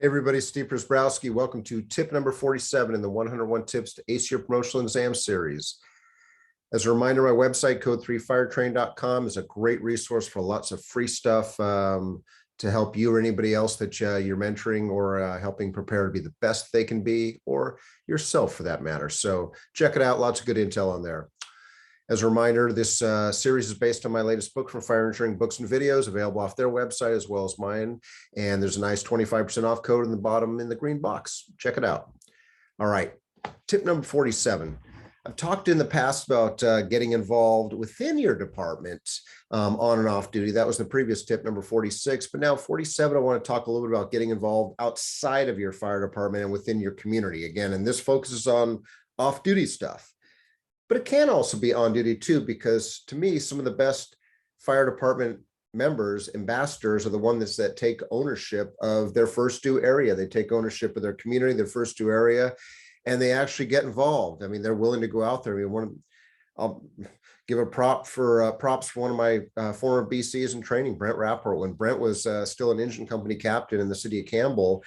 Hey everybody, Steve Prasbrowski. Welcome to tip number 47 in the 101 Tips to Ace Your Promotional Exam series. As a reminder, my website, code3firetrain.com, is a great resource for lots of free stuff to help you or anybody else that you're mentoring or helping prepare to be the best they can be, or yourself for that matter. So check it out. Lots of good intel on there. As a reminder, this series is based on my latest book from Fire Engineering Books and Videos, available off their website as well as mine. And there's a nice 25% off code in the bottom in the green box. Check it out. All right. Tip number 47. I've talked in the past about getting involved within your department on and off duty. That was the previous tip, number 46. But now 47, I want to talk a little bit about getting involved outside of your fire department and within your community. Again, and this focuses on off-duty stuff. But it can also be on duty too, because to me, some of the best fire department members, ambassadors, are the ones that take ownership of their first due area. They take ownership of their community, their first due area, and they actually get involved. I mean, they're willing to go out there. I mean, I'll give a props for one of my former BCs in training, Brent Rapport. When Brent was still an engine company captain in the city of Campbell,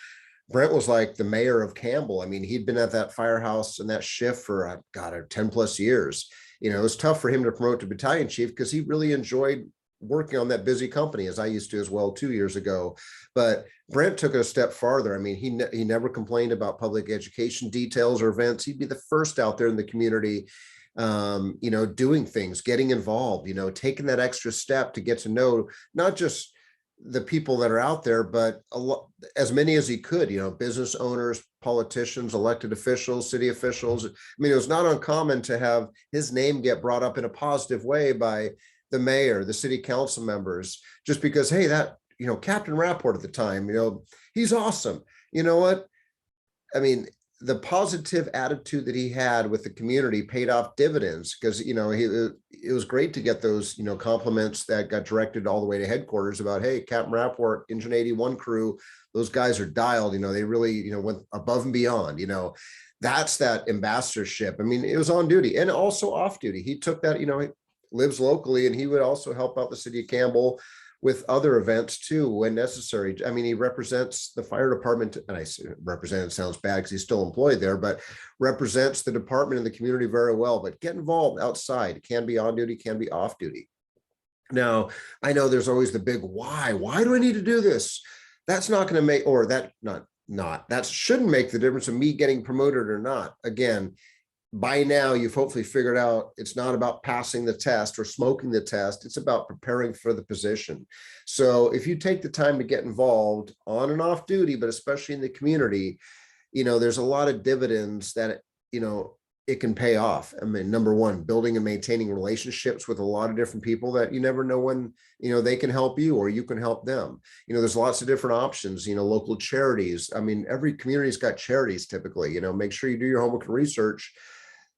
Brent was like the mayor of Campbell. I mean, he'd been at that firehouse and that shift for, 10 plus years. You know, it was tough for him to promote to battalion chief because he really enjoyed working on that busy company, as I used to as well 2 years ago. But Brent took it a step farther. I mean, he never complained about public education details or events. He'd be the first out there in the community, doing things, getting involved, taking that extra step to get to know not just the people that are out there, but as many as he could, business owners, politicians, elected officials, city officials. I mean, it was not uncommon to have his name get brought up in a positive way by the mayor, the city council members, just because, hey, that, Captain Rapport at the time, he's awesome. You know what? I mean, the positive attitude that he had with the community paid off dividends because, it was great to get those, compliments that got directed all the way to headquarters about, hey, Captain Rapport, Engine 81 crew, those guys are dialed, they really, went above and beyond, that's that ambassadorship. I mean, it was on duty and also off duty. He took that, he lives locally and he would also help out the city of Campbell with other events too, when necessary. I mean, he represents the fire department, and I say represent, it sounds bad because he's still employed there, but represents the department and the community very well. But get involved outside. It can be on duty, can be off duty. Now, I know there's always the big why. Why do I need to do this? That's not going to make, or that that shouldn't make the difference of me getting promoted or not. Again, by now, you've hopefully figured out it's not about passing the test or smoking the test. It's about preparing for the position. So if you take the time to get involved on and off duty, but especially in the community, there's a lot of dividends that, it can pay off. I mean, number one, building and maintaining relationships with a lot of different people that you never know when, they can help you or you can help them. There's lots of different options, local charities. I mean, every community's got charities typically, make sure you do your homework and research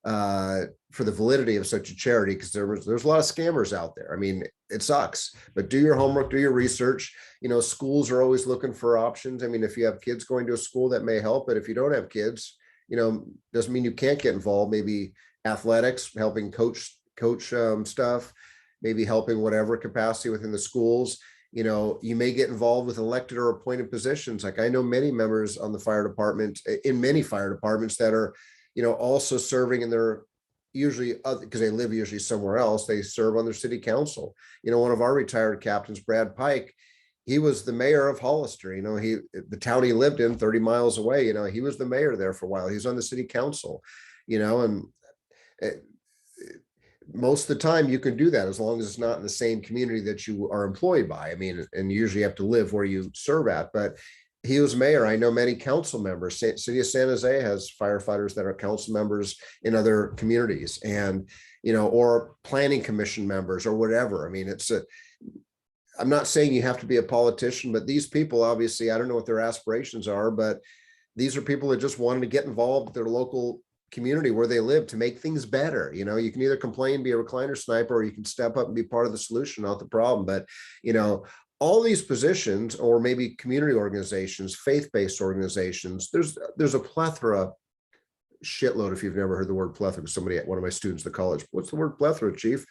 for the validity of such a charity, because there's a lot of scammers out there. I mean, it sucks, but do your homework, do your research. Schools are always looking for options. I mean, if you have kids going to a school, that may help, but if you don't have kids, doesn't mean you can't get involved. Maybe athletics, helping coach stuff, maybe helping whatever capacity within the schools. You may get involved with elected or appointed positions. Like I know many members on the fire department, in many fire departments that are also serving in their, usually because they live usually somewhere else, they serve on their city council. One of our retired captains, Brad Pike, he was the mayor of Hollister. The town he lived in 30 miles away, he was the mayor there for a while. He was on the city council, and most of the time you can do that as long as it's not in the same community that you are employed by. I mean, and you usually have to live where you serve at, but he was mayor. I know many council members. City of San Jose has firefighters that are council members in other communities, and or planning commission members or whatever. I mean, I'm not saying you have to be a politician, but these people, obviously, I don't know what their aspirations are, but these are people that just wanted to get involved with their local community where they live to make things better. You can either complain, be a recliner sniper, or you can step up and be part of the solution, not the problem. But all these positions, or maybe community organizations, faith-based organizations, there's a plethora, shitload, if you've never heard the word plethora, because one of my students at college, what's the word plethora, chief?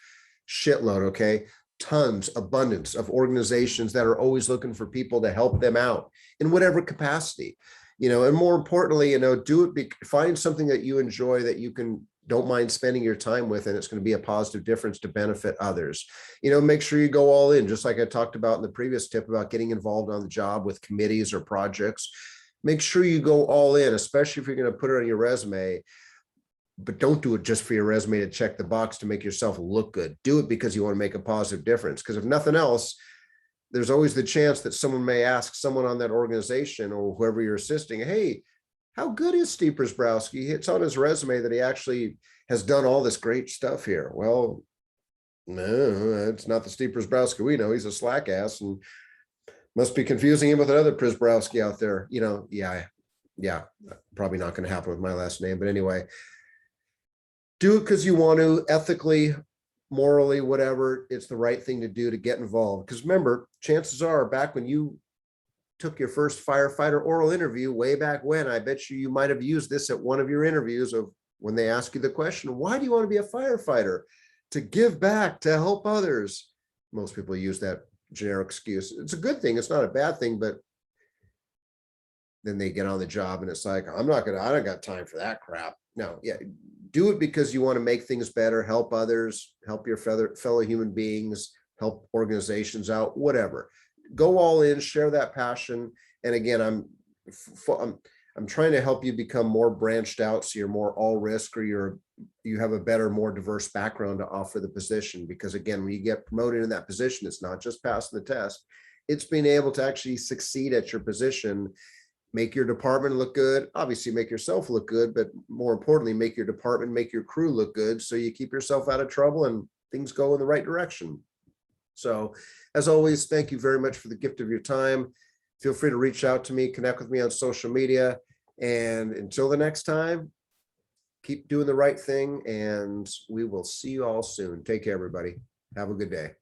Shitload. Okay. tons, abundance of organizations that are always looking for people to help them out in whatever capacity, and more importantly, find something that you enjoy, that you don't mind spending your time with, and it's going to be a positive difference to benefit others. Make sure you go all in, just like I talked about in the previous tip about getting involved on the job with committees or projects. Make sure you go all in, especially if you're going to put it on your resume. But don't do it just for your resume to check the box to make yourself look good. Do it because you want to make a positive difference. Because if nothing else, there's always the chance that someone may ask someone on that organization or whoever you're assisting, hey, how good is Steve Przebrowski? It's on his resume that he actually has done all this great stuff here. Well, no, it's not the Steve Przebrowski we know. He's a slack ass and must be confusing him with another Przebrowski out there. Yeah, probably not going to happen with my last name. But anyway, do it because you want to, ethically, morally, whatever. It's the right thing to do to get involved. Because remember, chances are back when you took your first firefighter oral interview way back when, I bet you might have used this at one of your interviews of when they ask you the question, why do you want to be a firefighter? To give back, to help others. Most people use that generic excuse. It's a good thing. It's not a bad thing, but then they get on the job and it's like, I don't got time for that crap. No, yeah, do it because you want to make things better, help others, help your fellow human beings, help organizations out, whatever. Go all in, share that passion. And again, I'm trying to help you become more branched out, so you're more all risk, or you have a better, more diverse background to offer the position. Because again, when you get promoted in that position, it's not just passing the test, it's being able to actually succeed at your position, make your department look good, obviously make yourself look good, but more importantly, make your department, make your crew look good, so you keep yourself out of trouble and things go in the right direction. So as always, thank you very much for the gift of your time. Feel free to reach out to me, connect with me on social media. And until the next time, keep doing the right thing, and we will see you all soon. Take care, everybody. Have a good day.